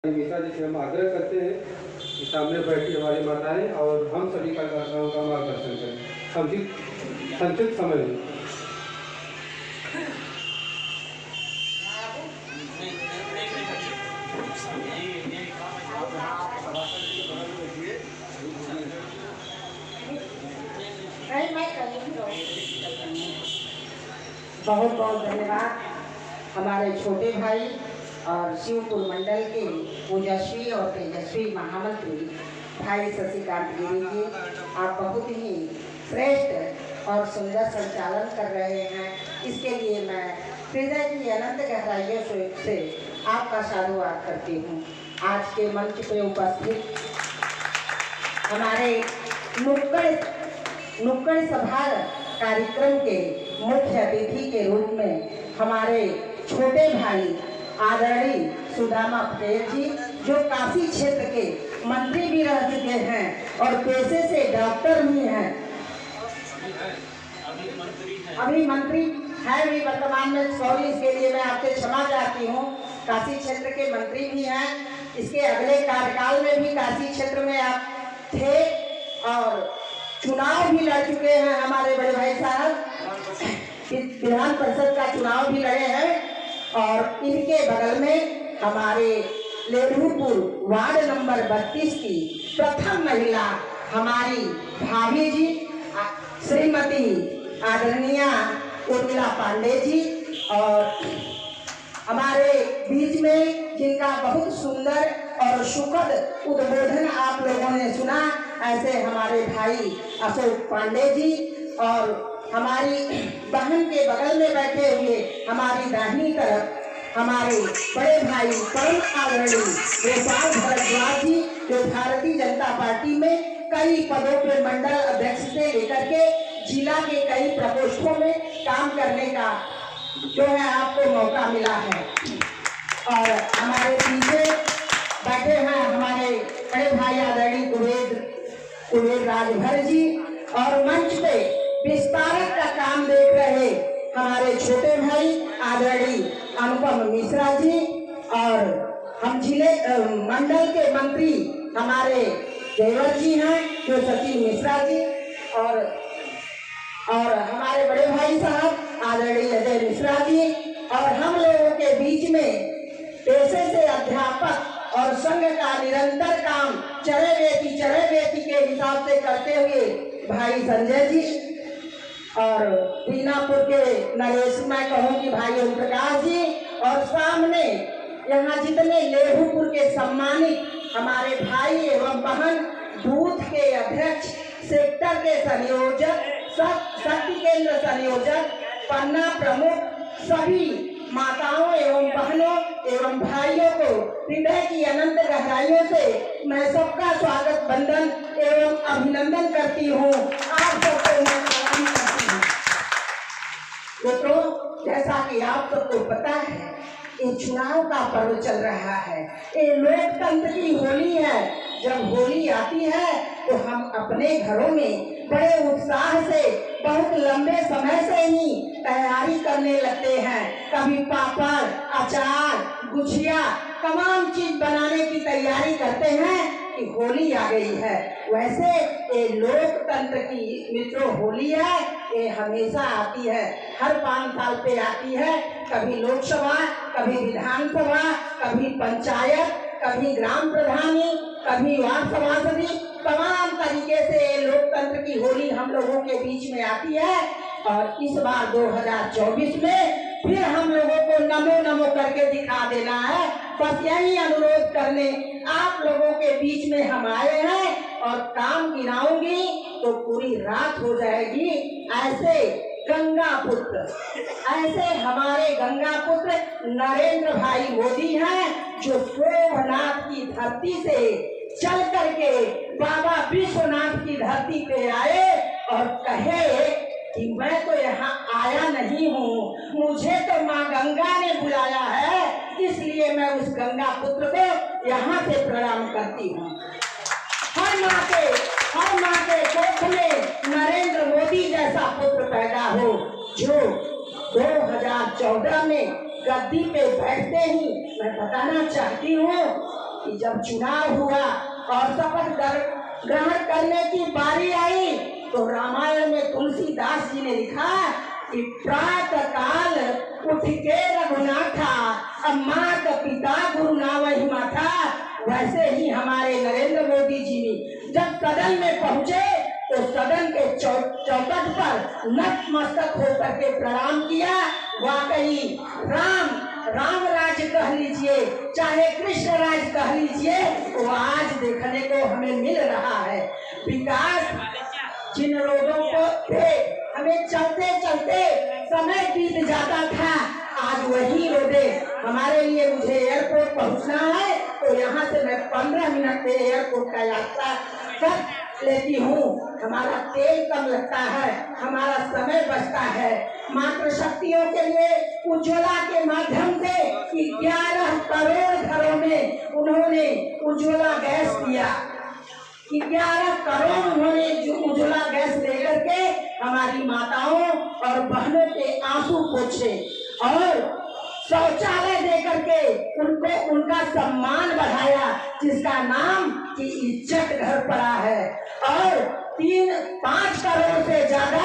गीता जी से हम आग्रह करते हैं कि सामने बैठी हमारी माताएं और हम सभी का मार्गदर्शन करें संचित समय में। बहुत बहुत धन्यवाद हमारे छोटे भाई और शिवपुर मंडल के ओजस्वी और तेजस्वी महामंत्री भाई शशिकांत गिरी जी। आप बहुत ही श्रेष्ठ और सुंदर संचालन कर रहे हैं, इसके लिए मैं हृदय की अनंत गहराइयों से आपका साधुवाद करती हूँ। आज के मंच पे उपस्थित हमारे नुक्कड़ सभा कार्यक्रम के मुख्य अतिथि के रूप में हमारे छोटे भाई आदरणीय सुदामा पटेल जी, जो काशी क्षेत्र के मंत्री भी रह चुके हैं और पेशे से डॉक्टर भी हैं, अभी मंत्री है भी वर्तमान में। सॉरी, इसके लिए मैं आपसे क्षमा चाहती हूँ। काशी क्षेत्र के मंत्री भी हैं, इसके अगले कार्यकाल में भी काशी क्षेत्र में आप थे और चुनाव भी लड़ चुके हैं। हमारे बड़े भाई साहब विधान परिषद का चुनाव भी लड़े हैं और इनके बगल में हमारे लेढ़ूपुर वार्ड नंबर 32 की प्रथम महिला हमारी भाभी जी श्रीमती आदरणीय उर्मिला पांडे जी, और हमारे बीच में जिनका बहुत सुंदर और सुखद उद्बोधन आप लोगों ने सुना, ऐसे हमारे भाई अशोक पांडे जी, और हमारी बहन के बगल में बैठे हुए हमारी दाहिनी तरफ हमारे बड़े भाई परम आदरणीय गोपाल भारद्वाज जी, जो भारतीय जनता पार्टी में कई पदों पर मंडल अध्यक्ष से लेकर के जिला के कई प्रकोष्ठों में काम करने का जो है आपको मौका मिला है। और हमारे पीछे बैठे हैं हमारे बड़े भाई आदरणीय कुबेर राजभर जी, और मंच पे विस्तारक का काम देख रहे हमारे छोटे भाई आदरणीय अनुपम मिश्रा जी, और हम जिले मंडल के मंत्री हमारे देवर जी हैं जो सचिन मिश्रा जी, और हमारे बड़े भाई साहब आदरणीय अजय मिश्रा जी, और हम लोगों के बीच में पेशे से अध्यापक और संघ का निरंतर काम चरे बेटी के हिसाब से करते हुए भाई संजय जी, और दीनापुर के नरेश मैं कहूँगी भाई ओम प्रकाश जी, और सामने यहाँ जितने लेढ़ूपुर के सम्मानित हमारे भाई एवं बहन, बूथ के अध्यक्ष, सेक्टर के संयोजक, शक्ति केंद्र संयोजक, पन्ना प्रमुख, सभी माताओं एवं बहनों एवं भाइयों को हृदय की अनंत गहराइयों से मैं सबका स्वागत वंदन एवं अभिनंदन करती हूँ। आप सबको मैं सलाम करती हूँ। मित्रों, जैसा कि आप सबको पता है, ये चुनाव का पर्व चल रहा है, ये लोकतंत्र की होली है। जब होली आती है तो हम अपने घरों में बड़े उत्साह से बहुत लंबे समय से ही तैयारी करने लगते हैं। कभी पापड़, अचार, गुजिया, तमाम चीज बनाने की तैयारी करते हैं कि होली आ गई है। वैसे ये लोकतंत्र की मित्रों होली है, ये हमेशा आती है, हर 5 साल पे आती है। कभी लोकसभा, कभी विधानसभा, कभी पंचायत, कभी ग्राम प्रधानी, कभी वार्ड सभासदी, तमाम तरीके से लोकतंत्र की होली हम लोगों के बीच में आती है। और इस बार 2024 में फिर हम लोगों को नमो नमो करके दिखा देना है। बस यही अनुरोध करने आप लोगों के बीच में हम आए हैं, और काम गिनाऊंगी तो पूरी रात हो जाएगी। ऐसे गंगा पुत्र, ऐसे हमारे गंगा पुत्र नरेंद्र भाई मोदी हैं, जो सोमनाथ की धरती से चल करके बाबा विश्वनाथ की धरती पे आए और कहे कि मैं तो यहाँ आया नहीं हूँ, मुझे तो माँ गंगा ने बुलाया है, इसलिए मैं उस गंगा पुत्र को यहाँ से प्रणाम करती हूँ। हर माँ के कोख में नरेंद्र मोदी जैसा पुत्र पैदा हो, जो 2014 में गद्दी पे बैठते ही मैं बताना चाहती हूँ कि जब चुनाव हुआ और शपथ ग्रहण करने की बारी आई तो रामायण में तुलसीदास जी ने लिखा कि प्रातः काल उठ के रघुनाथा, अब मात पिता गुरु नावहि माथा। वैसे ही हमारे नरेंद्र मोदी जी भी जब सदन में पहुंचे तो सदन के चौखट पर नतमस्तक होकर के प्रणाम किया। वाकई राम राज्य कह लीजिए चाहे कृष्ण राज्य कह लीजिए, वो आज देखने को हमें मिल रहा है। विकास जिन रोडों को थे हमें चलते चलते समय बीत जाता था, आज वही रोडे हमारे लिए, मुझे एयरपोर्ट पहुंचना है तो यहाँ से मैं 15 मिनट में एयरपोर्ट का यात्रा कर लेती हूँ। हमारा तेल कम लगता है, हमारा समय बचता है। मातृशक्तियों के लिए उज्ज्वला के माध्यम से 11 करोड़ घरों में उन्होंने उज्ज्वला गैस दिया। 11 करोड़ उन्होंने उज्ज्वला गैस लेकर के हमारी माताओं और बहनों के आंसू पोंछे और शौचालय देकर के उनको उनका सम्मान बढ़ाया, जिसका नाम की इज्जत घर पड़ा है। और 3-5 करोड़ से ज्यादा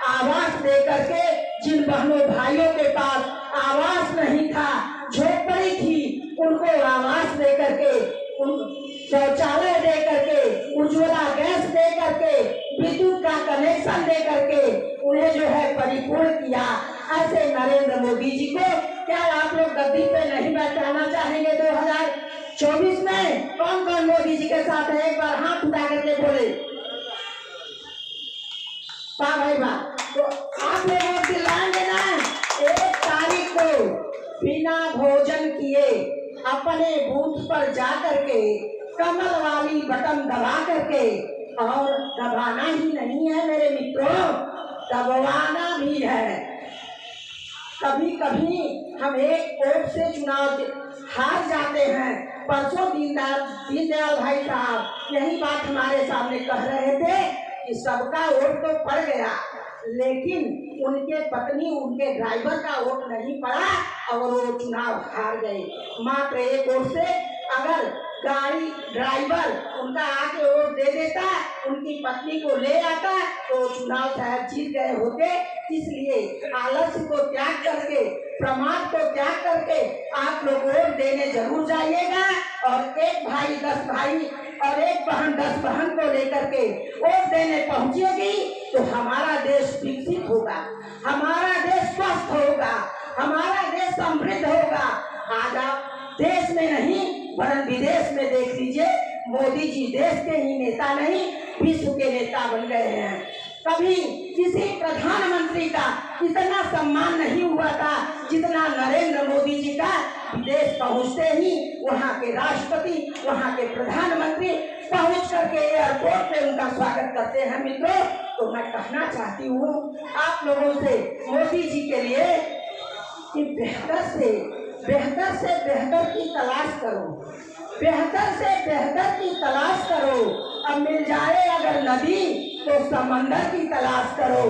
आवास देकर के जिन बहनों भाइयों के पास आवास नहीं था, झोपड़ी थी, उनको आवास देकर के, शौचालय दे करके, उज्ज्वला गैस दे करके, विद्युत का कनेक्शन दे करके उन्हें जो है परिपूर्ण किया। ऐसे नरेंद्र मोदी जी को क्या आप लोग गद्दी पे नहीं बैठाना चाहेंगे? 2024 में कौन कौन मोदी जी के साथ है? एक बार हाथ उठा करके बोले वाह भाई वाह। तो आप लोग दिलाएंगे ना 1 तारीख को बिना भोजन किए अपने बूथ पर जा करके कमल वाली बटन दबा करके, और दबाना ही नहीं है मेरे मित्रों, दबवाना भी है। कभी कभी हम एक वोट से चुनाव हार जाते हैं। परसों दीनदयाल भाई साहब यही बात हमारे सामने कह रहे थे कि सबका वोट तो पड़ गया, लेकिन उनके पत्नी उनके ड्राइवर का वोट नहीं पड़ा और वो चुनाव हार गए। मात्र एक वोट से अगर गाड़ी ड्राइवर उनका आके वोट दे देता, उनकी पत्नी को ले आता तो चुनाव शायद जीत गए होते। इसलिए आलस्य को त्याग करके, प्रमाद को त्याग करके आप लोग वोट देने जरूर जाइएगा। और एक भाई 10 भाई और एक बहन 10 बहन को लेकर के वोट देने पहुंचेगी तो हमारा देश विकसित होगा, हमारा देश स्वस्थ होगा, हमारा देश समृद्ध होगा। आज आप देश में नहीं वरन विदेश में देख लीजिए, मोदी जी देश के ही नेता नहीं विश्व के नेता बन गए हैं। कभी किसी प्रधानमंत्री का इतना सम्मान नहीं हुआ था जितना नरेंद्र मोदी जी का। विदेश पहुंचते ही वहां के राष्ट्रपति, वहां के प्रधानमंत्री पहुंच करके एयरपोर्ट पे उनका स्वागत करते हैं। मित्रों, तो मैं कहना चाहती हूँ आप लोगों से, मोदी जी के लिए कि बेहतर से बेहतर की तलाश करो, बेहतर से बेहतर की तलाश करो। अब मिल जाए अगर नदी तो समंदर की तलाश करो।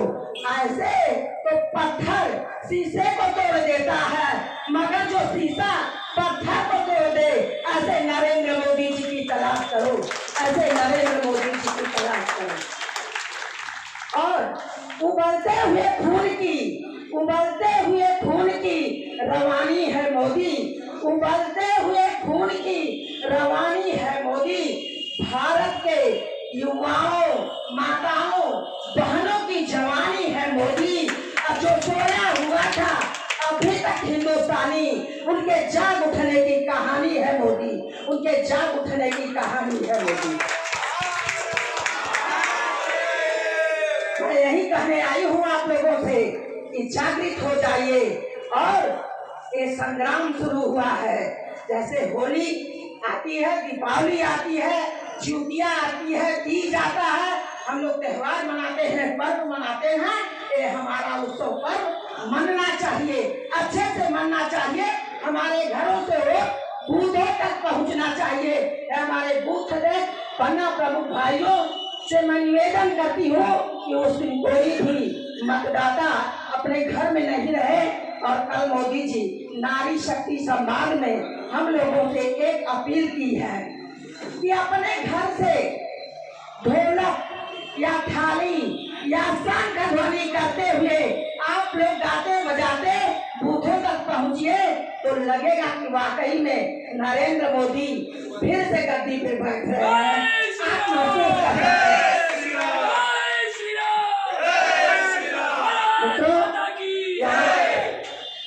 ऐसे तो पत्थर शीशे को तोड़ देता है, मगर जो शीशा पत्थर को तोड़ दे, ऐसे नरेंद्र मोदी जी की तलाश करो, ऐसे नरेंद्र मोदी जी की तलाश करो। और उबलते हुए खून की रवानी है मोदी, उबलते हुए खून की रवानी है मोदी। भारत के युवाओं, माताओं, बहनों की जवानी है मोदी। अब जो सोया हुआ था अभी तक हिंदुस्तानी, उनके जाग उठने की कहानी है मोदी, उनके जाग उठने की कहानी है मोदी। मैं यही कहने आई हूँ आप लोगों से कि जागृत हो जाइए। और ये संग्राम शुरू हुआ है, जैसे होली आती है, दीपावली आती है, ज्योतिया आती है, तीज आता है, हम लोग त्योहार मनाते हैं, पर्व मनाते हैं। ये हमारा उत्सव पर्व मनना चाहिए, अच्छे से मनना चाहिए। हमारे घरों से वो बूथों तक पहुंचना चाहिए। हमारे बूथ देख पन्ना प्रमुख भाइयों से मैं निवेदन करती हूँ कि उस दिन कोई भी मतदाता अपने घर में नहीं रहे। और कल मोदी जी नारी शक्ति संवाद में हम लोगों से एक अपील की है कि अपने घर से ढोलक या थाली या शंख ध्वनि करते हुए आप लोग गाते बजाते बूथों तक पहुंचिए तो लगेगा कि वाकई में नरेंद्र मोदी फिर से गद्दी पे बैठ रहे हैं। आप महसूस कर सकते हैं। मित्रों,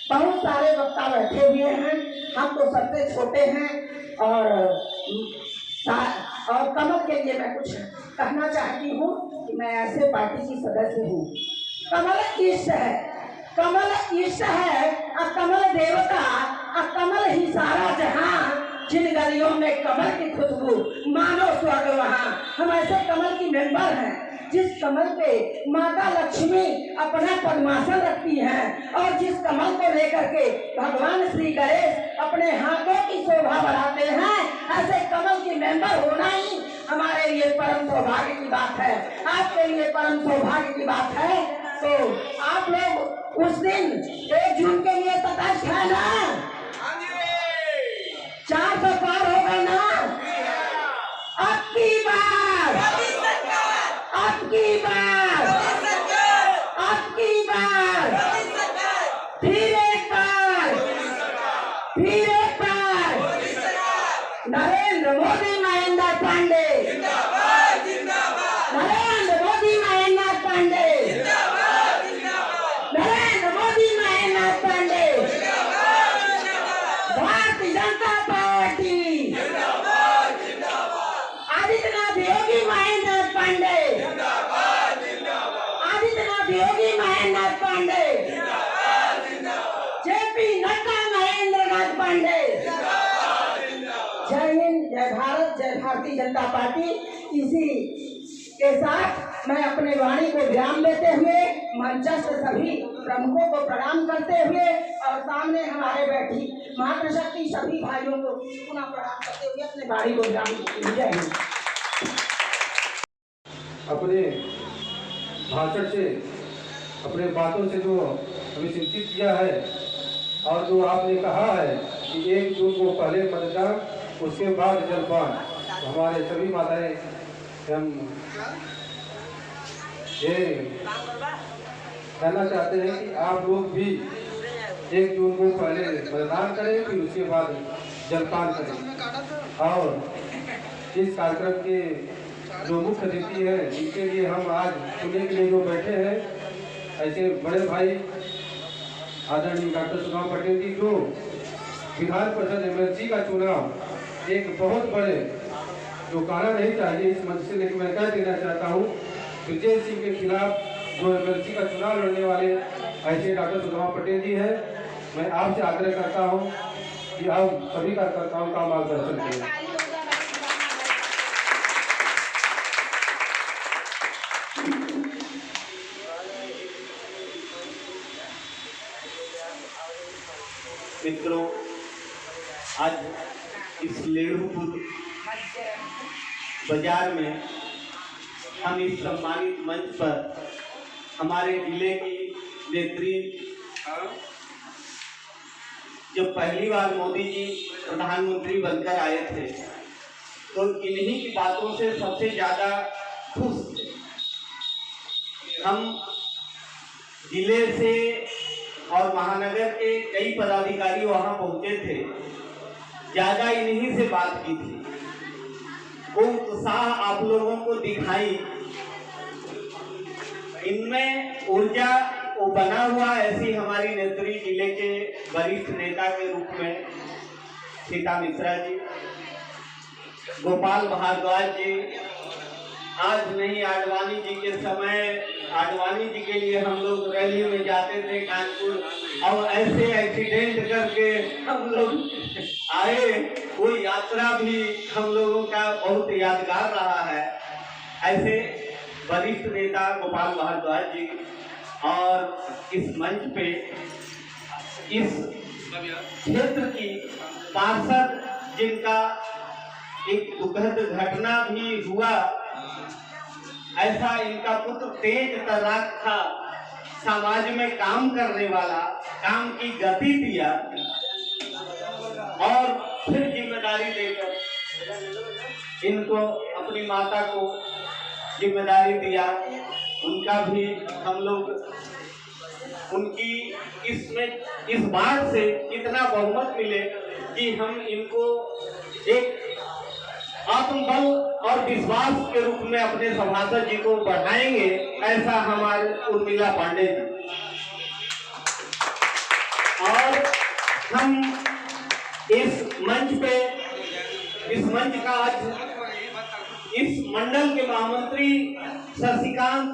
बहुत सारे वक्ता बैठे हुए हैं, हम तो सबसे छोटे हैं और कमल के लिए मैं कुछ कहना चाहती हूँ कि मैं ऐसे पार्टी की सदस्य हूँ। कमल ईष्ट है, कमल ईष्ट है और कमल देवता और कमल ही सारा जहां। जिन गलियों में कमल की खुशबू मानो स्वर्ग वहां। हम ऐसे कमल की मेंबर हैं जिस कमल पे माता लक्ष्मी अपना पद्मासन रखती हैं और जिस कमल को लेकर के भगवान श्री गणेश अपने हाथों की शोभा बढ़ाते हैं। ऐसे कमल की मेंबर होना ही हमारे लिए परम सौभाग्य की बात है, आपके लिए परम सौभाग्य की बात है। तो आप लोग उस दिन 1 जून के लिए तटस्थ है ना? 400 पार हो गए ना? अब की बार, अब की बार, अब की बार, फिर एक बार, फिर एक बार नरेंद्र मोदी महेंद्र पांडे, नरेंद्र मोदी महेंद्र पांडे, नरेंद्र मोदी महेंद्र पांडे, भारतीय जनता पार्टी, आदित्यनाथ योगी महेंद्र पांडे, आदित्यनाथ योगी महेंद्र पांडे, जेपी नड्डा महेंद्र नाथ पांडे। जय हिंद, जय भारत, जय भारतीय जनता पार्टी। इसी के साथ मैं अपने वाणी को विराम देते हुए मंचस्थ सभी प्रमुखों को प्रणाम करते हुए और सामने हमारे बैठी मातृशक्ति सभी भाइयों को पुनः प्रणाम करते हुए अपने वाणी को विराम देते हुए जय हिंद। अपने भाषण से, अपने बातों से जो हमें चिंतित किया है और जो आपने कहा है कि 1 जून को पहले मतदान उसके बाद जलपान, हमारे सभी माताएं हम ये कहना चाहते हैं कि आप लोग भी 1 जून को पहले मतदान करें, फिर उसके बाद जलपान करें। और इस कार्यक्रम के जो मुख्य अतिथि हैं जिनके लिए हम आज सुनने के लिए जो बैठे हैं, ऐसे बड़े भाई आदरणीय डॉक्टर सुदाम पटेल जी, जो विधान परिषद एमएलसी का चुनाव एक बहुत बड़े जो कहना नहीं चाहिए इस मंच से, लेकिन मैं कह देना चाहता हूँ, ब्रजेश सिंह के खिलाफ जो एमएलसी का चुनाव लड़ने वाले ऐसे डॉक्टर सुदाम पटेल जी हैं। मैं आपसे आग्रह करता हूँ कि आप सभी कार्यकर्ताओं का मार्गदर्शन करें। मित्रों, आज इस लेरूपुर बाजार में हम इस सम्मानित मंच पर हमारे जिले की नेत्री, जब पहली बार मोदी जी प्रधानमंत्री बनकर आए थे तो इन्हीं की बातों से सबसे ज़्यादा खुश थे। हम जिले से और महानगर के कई पदाधिकारी वहां पहुंचे थे, ज़्यादा इन्हीं से बात की थी। वो उत्साह आप लोगों को दिखाई, इनमें ऊर्जा वो बना हुआ ऐसी हमारी नेत्री जिले के वरिष्ठ नेता के रूप में सीता मिश्रा जी, गोपाल भारद्वाज जी, आज नहीं आडवाणी जी के समय आडवाणी जी के लिए हम लोग रैली में जाते थे कानपुर, और ऐसे एक्सीडेंट करके हम लोग आए, वो यात्रा भी हम लोगों का बहुत यादगार रहा है। ऐसे वरिष्ठ नेता गोपाल भारद्वाज जी और इस मंच पे इस क्षेत्र की पार्षद जिनका एक दुखद घटना भी हुआ, ऐसा इनका पुत्र तेज तर्राक था, समाज में काम करने वाला, काम की गति दिया और जिम्मेदारी देकर इनको अपनी माता को जिम्मेदारी दिया। उनका भी हम लोग उनकी इस बार से इतना बहुमत मिले कि हम इनको एक आत्मबल और विश्वास के रूप में अपने सभासद जी को बढ़ाएंगे, ऐसा हमारे उर्मिला पांडे जी। और हम इस मंच का आज इस मंडल के महामंत्री शशिकांत